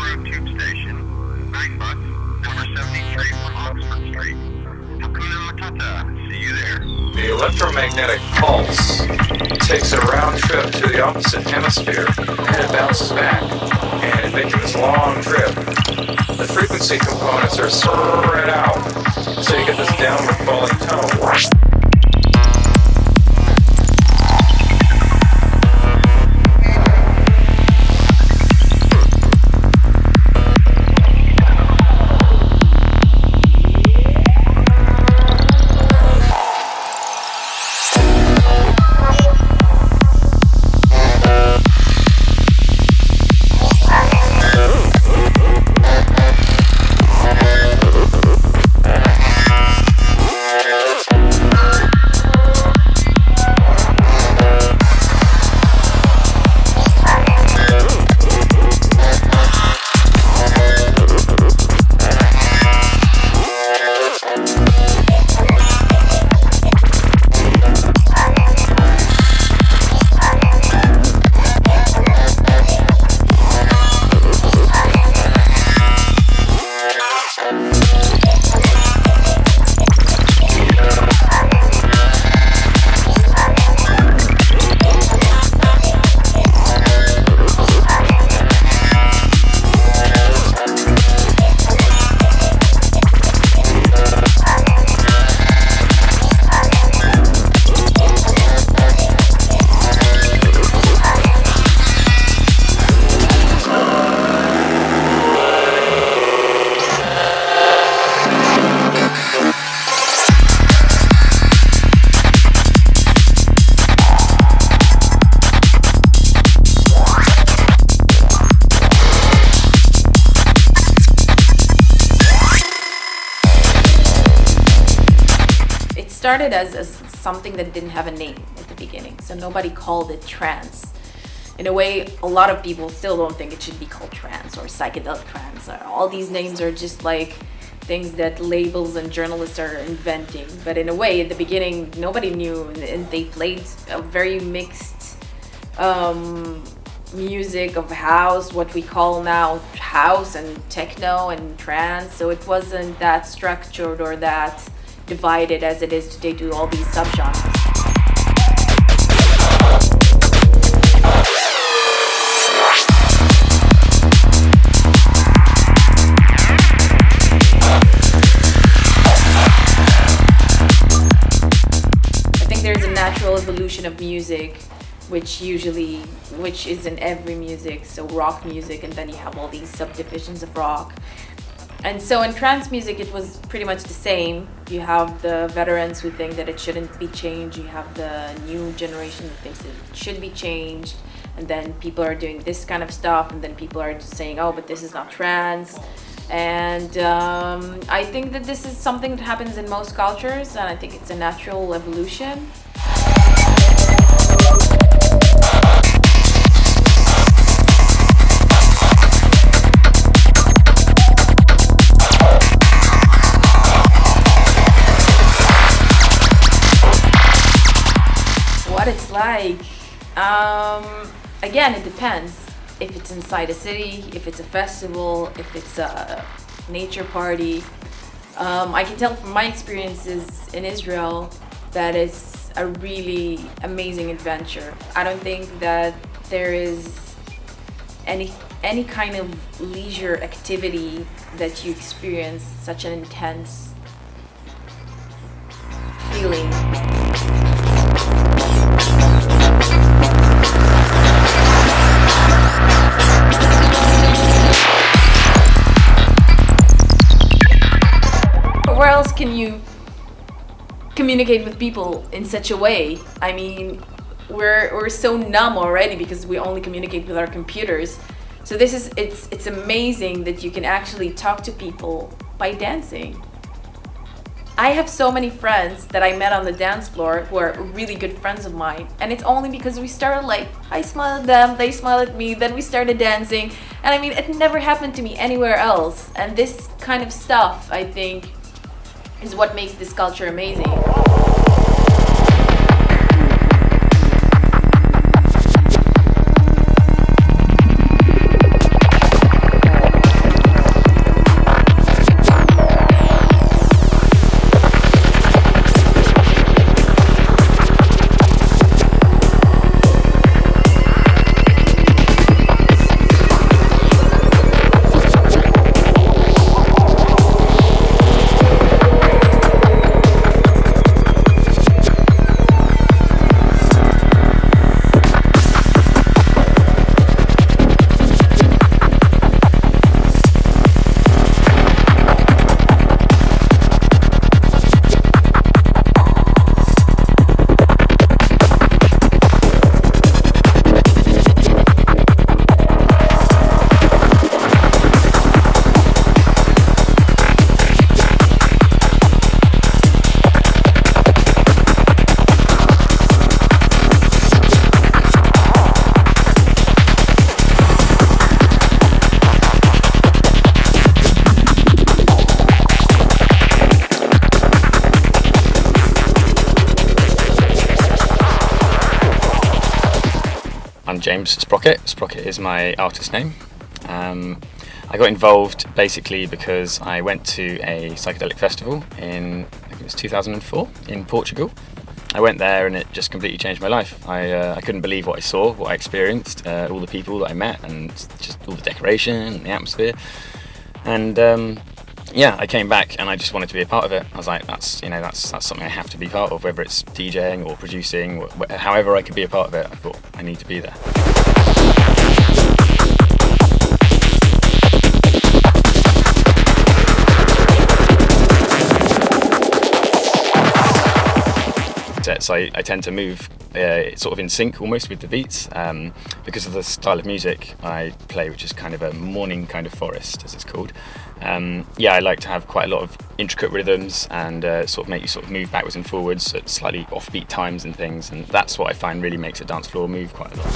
Road Tube Station, 9 bucks, number 73 from Oxford Street. Hakuna Matata, see you there. The electromagnetic pulse takes a round trip to the opposite hemisphere and it bounces back. And making this long trip, the frequency components are spread out, so you get this downward falling tone. Started as something that didn't have a name at the beginning, so nobody called it trance. In a way, a lot of people still don't think it should be called trance or psychedelic trance. All these names are just like things that labels and journalists are inventing. But in a way, at the beginning, nobody knew, and they played a very mixed music of house, what we call now house and techno and trance. So it wasn't that structured or that divided as it is today to all these subgenres. I think there's a natural evolution of music, which is in every music, so rock music, and then you have all these subdivisions of rock. And so in trance music, it was pretty much the same. You have the veterans who think that it shouldn't be changed. You have the new generation who thinks that it should be changed. And then people are doing this kind of stuff. And then people are just saying, oh, but this is not trance. And I think that this is something that happens in most cultures. And I think it's a natural evolution. What it's like, again, it depends. If it's inside a city, if it's a festival, if it's a nature party. I can tell from my experiences in Israel that it's a really amazing adventure. I don't think that there is any kind of leisure activity that you experience such an intense feeling. Where else can you communicate with people in such a way? I mean, we're so numb already because we only communicate with our computers. So it's amazing that you can actually talk to people by dancing. I have so many friends that I met on the dance floor who are really good friends of mine, and it's only because we started I smiled at them, they smiled at me, then we started dancing, and I mean, it never happened to me anywhere else. And this kind of stuff, I think, is what makes this culture amazing. I'm James Sprocket. Sprocket is my artist name. I got involved basically because I went to a psychedelic festival in, I think it was 2004 in Portugal. I went there and it just completely changed my life. I couldn't believe what I saw, what I experienced, all the people that I met, and just all the decoration and the atmosphere. And I came back and I just wanted to be a part of it. I was like, that's something I have to be part of, whether it's DJing or producing, however I could be a part of it. I thought I need to be there. So I tend to move sort of in sync almost with the beats because of the style of music I play, which is kind of a morning kind of forest, as it's called. I like to have quite a lot of intricate rhythms and sort of make you sort of move backwards and forwards at slightly offbeat times and things, and that's what I find really makes a dance floor move quite a lot.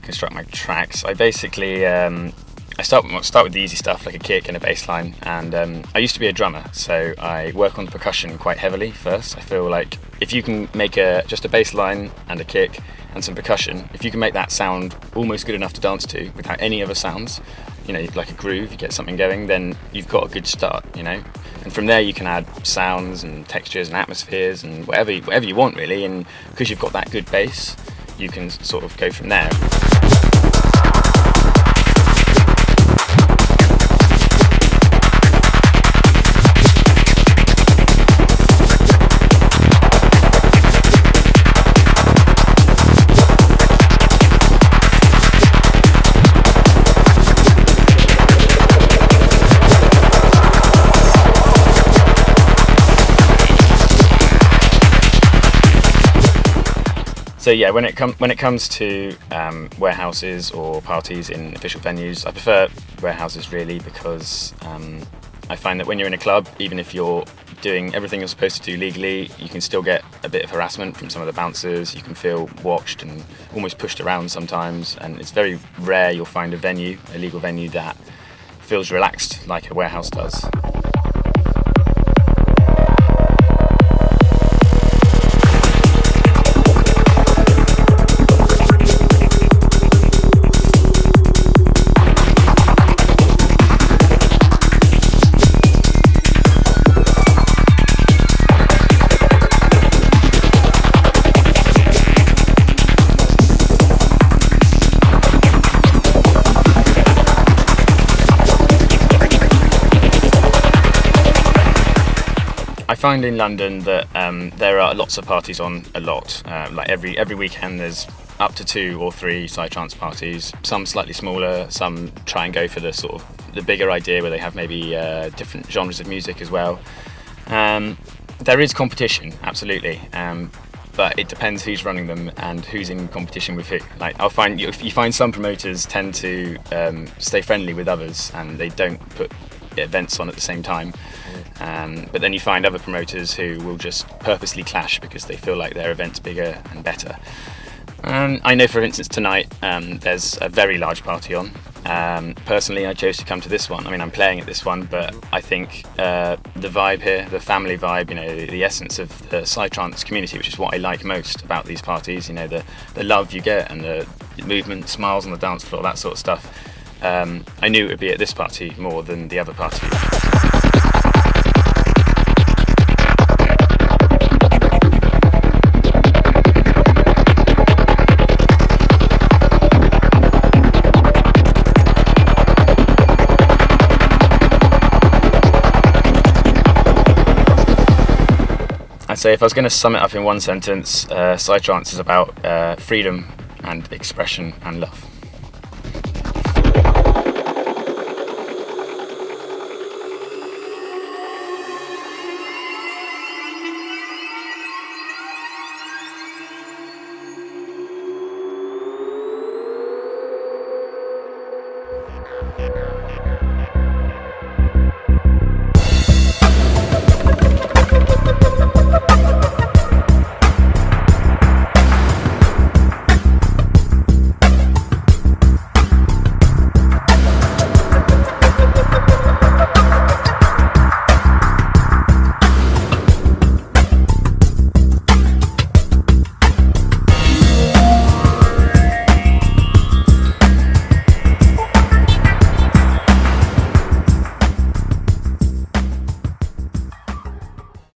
Construct my tracks. I basically I start with the easy stuff like a kick and a bass line, and I used to be a drummer, so I work on the percussion quite heavily first. I feel like if you can make just a bass line and a kick and some percussion, if you can make that sound almost good enough to dance to without any other sounds, like a groove, you get something going, then you've got a good start, and from there you can add sounds and textures and atmospheres and whatever you want really, and because you've got that good bass, you can sort of go from there. So yeah, when it comes to warehouses or parties in official venues, I prefer warehouses really, because I find that when you're in a club, even if you're doing everything you're supposed to do legally, you can still get a bit of harassment from some of the bouncers. You can feel watched and almost pushed around sometimes, and it's very rare you'll find a legal venue that feels relaxed like a warehouse does. I find in London that there are lots of parties on a lot. Like every weekend there's up to 2 or 3 Psytrance parties, some slightly smaller, some try and go for the sort of the bigger idea where they have maybe different genres of music as well. There is competition, absolutely, but it depends who's running them and who's in competition with who. Like you find some promoters tend to stay friendly with others and they don't put events on at the same time, but then you find other promoters who will just purposely clash because they feel like their event's bigger and better. I know, for instance, tonight there's a very large party on. Personally, I chose to come to this one. I mean, I'm playing at this one, but I think the vibe here, the family vibe, the essence of the Psytrance community, which is what I like most about these parties, the love you get and the movement, smiles on the dance floor, that sort of stuff. I knew it would be at this party more than the other party. I'd say if I was going to sum it up in one sentence, Psytrance is about freedom and expression and love.